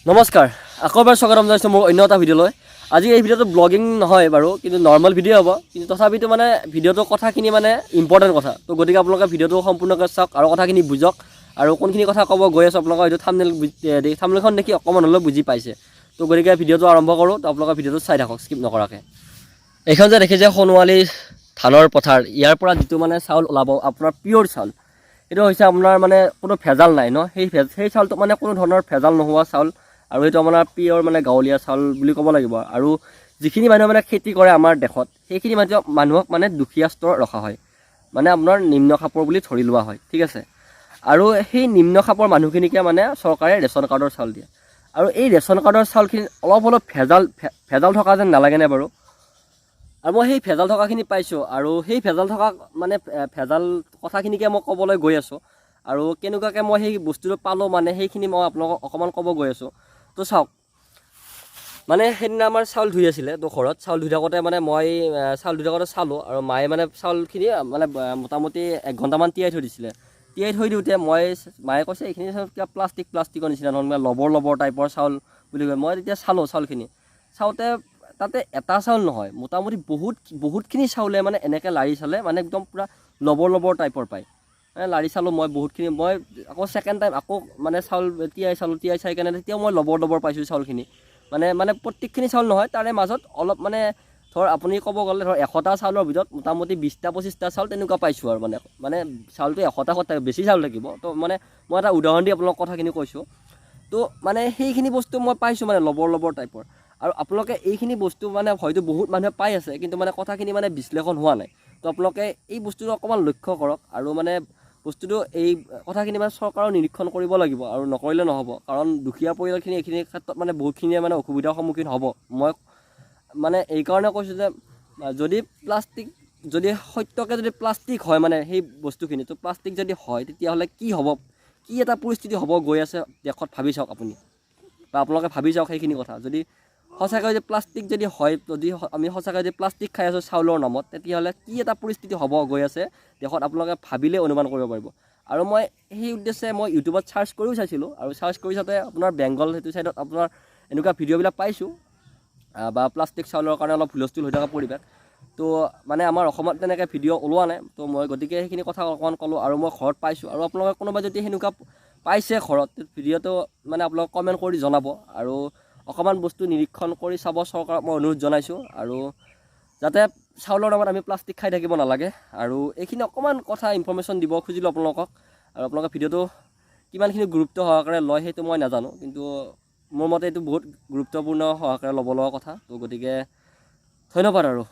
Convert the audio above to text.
নমস্কাৰ আকৌ এবাৰ স্বাগতম জনাইছোঁ মোৰ অন্য এটা ভিডিঅ'লৈ। আজি এই ভিডিঅ'টো ব্লগিং নহয় বাৰু, কিন্তু নৰ্মেল ভিডিঅ' হ'ব, কিন্তু তথাপিতো মানে ভিডিঅ'টোৰ কথাখিনি মানে ইম্পৰ্টেণ্ট কথা। তো গতিকে আপোনালোকে ভিডিঅ'টো সম্পূৰ্ণকৈ চাওক আৰু কথাখিনি বুজক, আৰু কোনখিনি কথা ক'ব গৈ আছোঁ আপোনালোকৰ হয়তো থাম্বনেইলখন দেখি অকণমান হ'লেও বুজি পাইছে। তো গতিকে ভিডিঅ'টো আৰম্ভ কৰোঁ, তো আপোনালোকে ভিডিঅ'টো চাই থাকক স্কিপ নকৰাকৈ। এইখন যে দেখিছে সোণোৱালী ধানৰ পথাৰ, ইয়াৰ পৰা যিটো মানে চাউল ওলাব আপোনাৰ পিয়'ৰ চাউল, এইটো হৈছে আপোনাৰ মানে কোনো ভেজাল নাই ন, সেই চাউলটো মানে কোনো ধৰণৰ ভেজাল নোহোৱা চাউল, আৰু এইটো আপোনাৰ পিয়'ৰ মানে গাঁৱলীয়া চাউল বুলি ক'ব লাগিব। আৰু যিখিনি মানুহে মানে খেতি কৰে আমাৰ দেশত, সেইখিনি মানুহক মানে দুখীয়া স্তৰত ৰখা হয়, মানে আপোনাৰ নিম্ন খাপৰ বুলি ধৰি লোৱা হয়, ঠিক আছে। আৰু সেই নিম্ন খাপৰ মানুহখিনিকে মানে চৰকাৰে ৰেচন কাৰ্ডৰ চাউল দিয়ে। আৰু এই ৰেচন কাৰ্ডৰ চাউলখিনি অলপ ভেজাল থকা যেন নালাগেনে বাৰু? আৰু মই সেই ভেজাল থকাখিনি পাইছোঁ, আৰু সেই ভেজাল থকা মানে ভেজাল কথাখিনিকে মই ক'বলৈ গৈ আছোঁ, আৰু কেনেকুৱাকৈ মই সেই বস্তুটো পালোঁ মানে সেইখিনি মই আপোনালোকক অকণমান ক'ব গৈ আছোঁ। তো চাওক, মানে সেইদিনা আমাৰ চাউল ধুই আছিলে, তো ঘৰত চাউল ধুই থাকোঁতে মানে মই চাউল ধুই থাকোঁতে চালোঁ, আৰু মায়ে মানে চাউলখিনি মানে মোটামুটি 1 ঘণ্টামান তিয়াই থৈ দিছিলে। তিয়াই থৈ দিওঁতে মায়ে কৈছে এইখিনি চাউল কিবা প্লাষ্টিকৰ নিচিনা নহয়, লবৰ টাইপৰ চাউল বুলি কয়। মই তেতিয়া চালোঁ চাউলখিনি, চাওঁতে তাতে এটা চাউল নহয়, মোটামুটি বহুতখিনি চাউলে মানে এনেকৈ লাৰি চালে মানে একদম পূৰা লবৰ টাইপৰ পায়। মানে লাৰি চালোঁ মই বহুতখিনি, মই আকৌ ছেকেণ্ড টাইম আকৌ মানে চাউল তিয়াই চাই কেনে তেতিয়াও মই লবৰ পাইছোঁ চাউলখিনি। মানে প্ৰত্যেকখিনি চাউল নহয়, তাৰে মাজত অলপ মানে ধৰ আপুনি ক'ব গ'লে ধৰ 100টা চাউলৰ ভিতৰত মোটামুটি 20টা-25টা চাউল তেনেকুৱা পাইছোঁ। আৰু মানে চাউলটো 100টা বেছি চাউল লাগিব, তো মানে মই এটা উদাহৰণ দি আপোনালোকক কথাখিনি কৈছোঁ। তো মানে সেইখিনি বস্তু মই পাইছোঁ মানে লবৰ টাইপৰ। আৰু আপোনালোকে এইখিনি বস্তু মানে হয়তো বহুত মানুহে পাই আছে, কিন্তু মানে কথাখিনি মানে বিশ্লেষণ হোৱা নাই। তো আপোনালোকে এই বস্তুটো অকণমান লক্ষ্য কৰক, আৰু মানে বস্তুটো এই কথাখিনি মানে চৰকাৰৰ নিৰীক্ষণ কৰিব লাগিব, আৰু নকৰিলে নহ'ব। কাৰণ দুখীয়া পৰিয়ালখিনি এইখিনি ক্ষেত্ৰত মানে বহুতখিনিয়ে মানে অসুবিধাৰ সন্মুখীন হ'ব। মই মানে এইকাৰণে কৈছোঁ যে যদি সত্যকৈ যদি প্লাষ্টিক হয় মানে সেই বস্তুখিনি, তো প্লাষ্টিক যদি হয় তেতিয়াহ'লে কি হ'ব, কি এটা পৰিস্থিতি হ'ব গৈ আছে দেশত, ভাবি চাওক আপুনি, বা আপোনালোকে ভাবি চাওক সেইখিনি কথা। যদি সঁচাকৈ যদি প্লাষ্টিক যদি হয়, যদি আমি সঁচাকৈ যদি প্লাষ্টিক খাই আছোঁ চাউলৰ নামত, তেতিয়াহ'লে কি এটা পৰিস্থিতি হ'ব গৈ আছে দেশত, আপোনালোকে ভাবিলে অনুমান কৰিব পাৰিব। আৰু মই সেই উদ্দেশ্যে মই ইউটিউবত চাৰ্চ কৰিও চাইছিলোঁ, আৰু চাৰ্চ কৰি চাওঁতে আপোনাৰ বেংগল সেইটো ছাইডত আপোনাৰ এনেকুৱা ভিডিঅ'বিলাক পাইছোঁ, বা প্লাষ্টিক চাউলৰ কাৰণে অলপ হুলস্থুল হৈ থকা পৰিৱেশ। তো মানে আমাৰ অসমত তেনেকৈ ভিডিঅ' ওলোৱা নাই, তো মই গতিকে সেইখিনি কথা অকণমান ক'লোঁ। আৰু মই ঘৰত পাইছোঁ, আৰু আপোনালোকে কোনোবাই যদি সেনেকুৱা পাইছে ঘৰত, ভিডিঅ'টো মানে আপোনালোকে কমেণ্ট কৰি জনাব, আৰু অকণমান বস্তু নিৰীক্ষণ কৰি চাব চৰকাৰক মই অনুৰোধ জনাইছোঁ, আৰু যাতে চাউলৰ নামত আমি প্লাষ্টিক খাই থাকিব নালাগে। আৰু এইখিনি অকণমান কথা ইনফৰ্মেশ্যন দিব খুজিলোঁ আপোনালোকক। আৰু আপোনালোকে ভিডিঅ'টো কিমানখিনি গুৰুত্ব সহকাৰে লয় সেইটো মই নাজানো, কিন্তু মোৰ মতে এইটো বহুত গুৰুত্বপূৰ্ণ সহকাৰে ল'ব লগা কথা। তো গতিকে ধন্যবাদ আৰু।